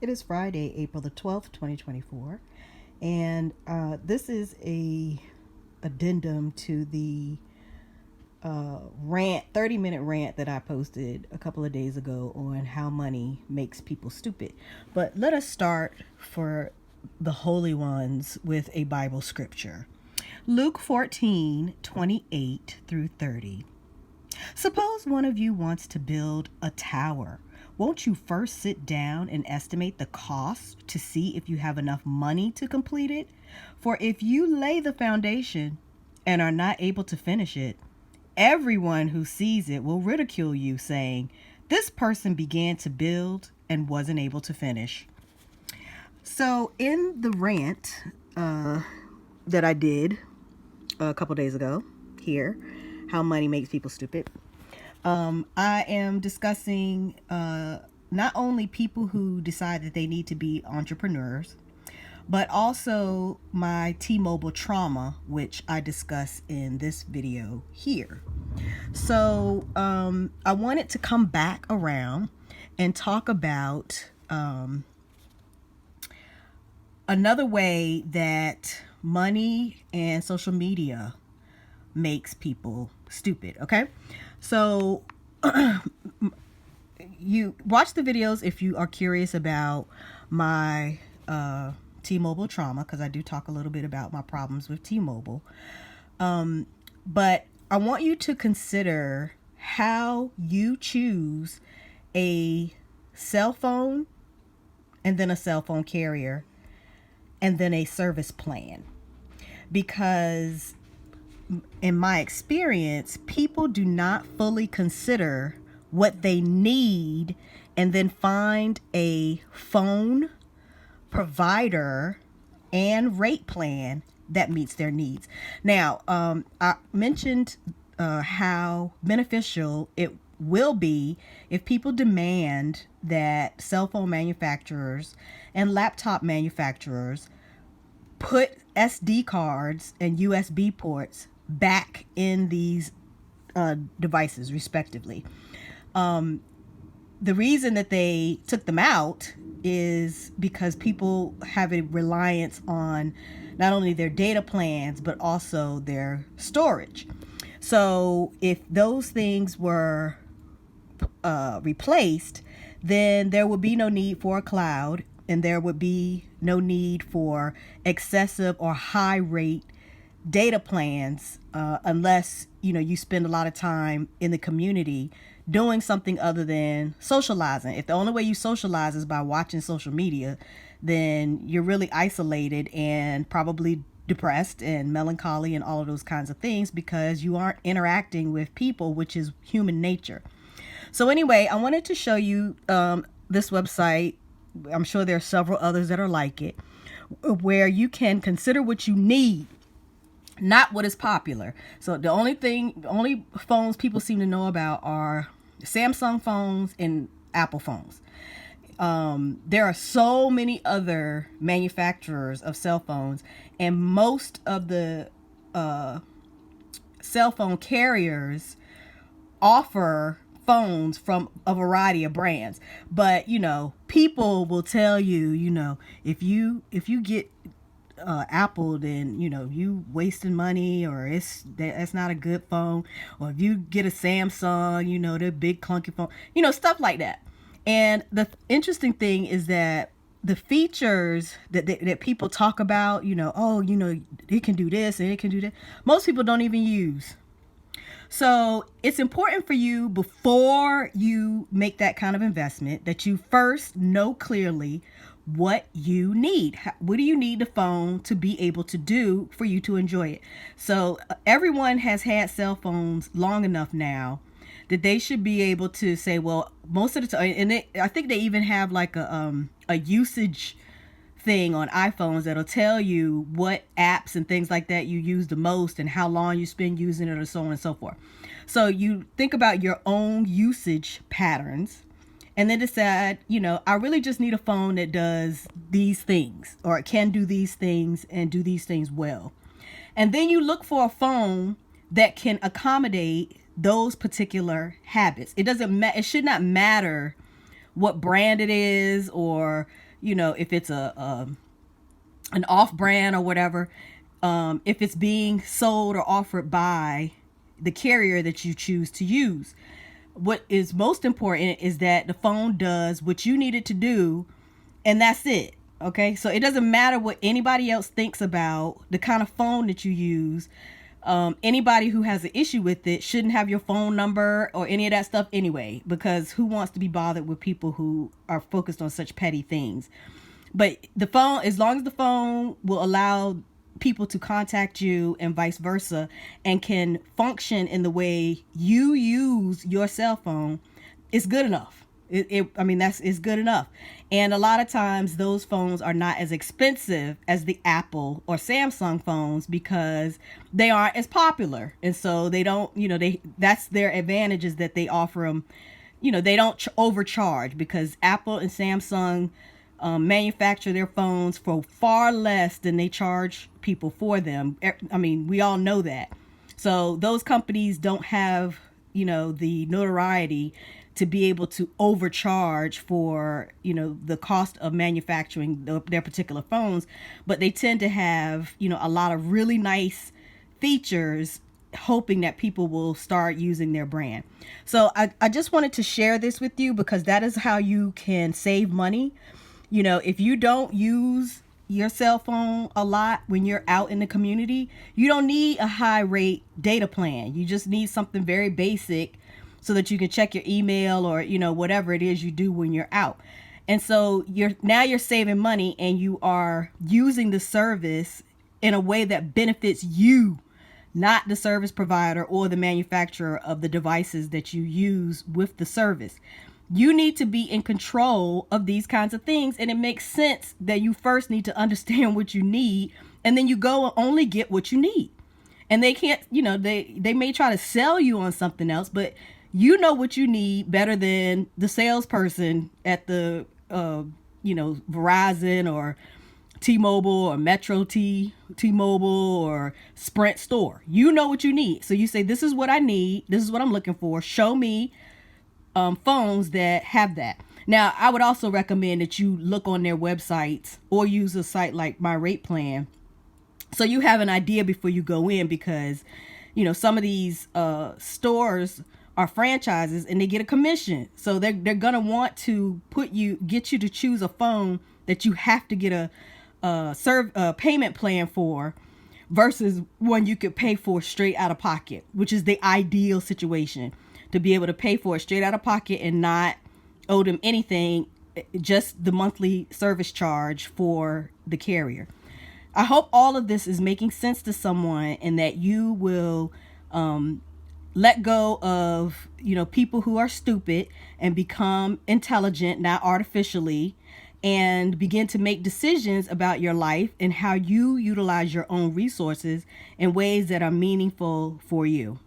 It is Friday, April the 12th, 2024, and this is a addendum to the rant, 30-minute rant that I posted a couple of days ago on how money makes people stupid. But let us start for the holy ones with a Bible scripture. Luke 14:28 through 30. Suppose one of you wants to build a tower. Won't you first sit down and estimate the cost to see if you have enough money to complete it? For if you lay the foundation and are not able to finish it, everyone who sees it will ridicule you, saying, "This person began to build and wasn't able to finish." So in the rant that I did a couple days ago here, how money makes people stupid, I am discussing not only people who decide that they need to be entrepreneurs, but also my T-Mobile trauma, which I discuss in this video here. So I wanted to come back around and talk about another way that money and social media makes people stupid. Okay, so you watch the videos if you are curious about my T-Mobile trauma, because I do talk a little bit about my problems with T-Mobile. But I want you to consider how you choose a cell phone and then a cell phone carrier and then a service plan, because in my experience, people do not fully consider what they need and then find a phone provider and rate plan that meets their needs. Now, I mentioned how beneficial it will be if people demand that cell phone manufacturers and laptop manufacturers put SD cards and USB ports back in these devices, respectively. The reason that they took them out is because people have a reliance on not only their data plans, but also their storage. So if those things were replaced, then there would be no need for a cloud, and there would be no need for excessive or high rate data plans unless you spend a lot of time in the community doing something other than socializing. If the only way you socialize is by watching social media, then you're really isolated and probably depressed and melancholy and all of those kinds of things, because you aren't interacting with people, which is human nature. So anyway, I wanted to show you this website. I'm sure there are several others that are like it, where you can consider what you need, not what is popular. So the only phones people seem to know about are Samsung phones and Apple phones. There are so many other manufacturers of cell phones, and most of the cell phone carriers offer phones from a variety of brands. But people will tell you, if you get Apple, then you wasting money, or that's not a good phone. Or if you get a Samsung, the big clunky phone, stuff like that. And the interesting thing is that the features that people talk about, it can do this and it can do that, most people don't even use. So it's important for you, before you make that kind of investment, that you first know clearly what you need. What do you need the phone to be able to do for you to enjoy it? So everyone has had cell phones long enough now that they should be able to say, well, most of the time, and I think they even have like a usage thing on iPhones that'll tell you what apps and things like that you use the most and how long you spend using it, or so on and so forth. So you think about your own usage patterns and then decide, I really just need a phone that does these things, or it can do these things and do these things well. And then you look for a phone that can accommodate those particular habits. It should not matter what brand it is, or if it's an off brand or whatever, if it's being sold or offered by the carrier that you choose to use. What is most important is that the phone does what you need it to do, and that's it. Okay, so it doesn't matter what anybody else thinks about the kind of phone that you use. Anybody who has an issue with it shouldn't have your phone number or any of that stuff anyway, because who wants to be bothered with people who are focused on such petty things? But the phone, as long as the phone will allow people to contact you and vice versa, and can function in the way you use your cell phone, it's good enough. It's good enough. And a lot of times those phones are not as expensive as the Apple or Samsung phones because they aren't as popular. And so they don't, that's their advantage, is that they offer them, they don't overcharge, because Apple and Samsung manufacture their phones for far less than they charge people for them. We all know that. So those companies don't have, the notoriety to be able to overcharge for, the cost of manufacturing their particular phones, but they tend to have, a lot of really nice features, hoping that people will start using their brand. So I just wanted to share this with you, because that is how you can save money. If you don't use your cell phone a lot when you're out in the community, you don't need a high rate data plan. You just need something very basic so that you can check your email or, whatever it is you do when you're out. And so you're saving money, and you are using the service in a way that benefits you, not the service provider or the manufacturer of the devices that you use with the service. You need to be in control of these kinds of things, and it makes sense that you first need to understand what you need, and then you go and only get what you need. And they can't, they may try to sell you on something else, but you know what you need better than the salesperson at the, Verizon or T-Mobile or Metro T-Mobile or Sprint store. You know what you need. So you say, this is what I need. This is what I'm looking for. Show me phones that have that. Now, I would also recommend that you look on their websites or use a site like My Rate Plan, so you have an idea before you go in, because, some of these stores are franchises and they get a commission. So they're going to want to get you to choose a phone that you have to get a payment plan for, versus one you could pay for straight out of pocket, which is the ideal situation, to be able to pay for it straight out of pocket and not owe them anything, just the monthly service charge for the carrier. I hope all of this is making sense to someone, and that you will let go of, people who are stupid and become intelligent, not artificially, and begin to make decisions about your life and how you utilize your own resources in ways that are meaningful for you.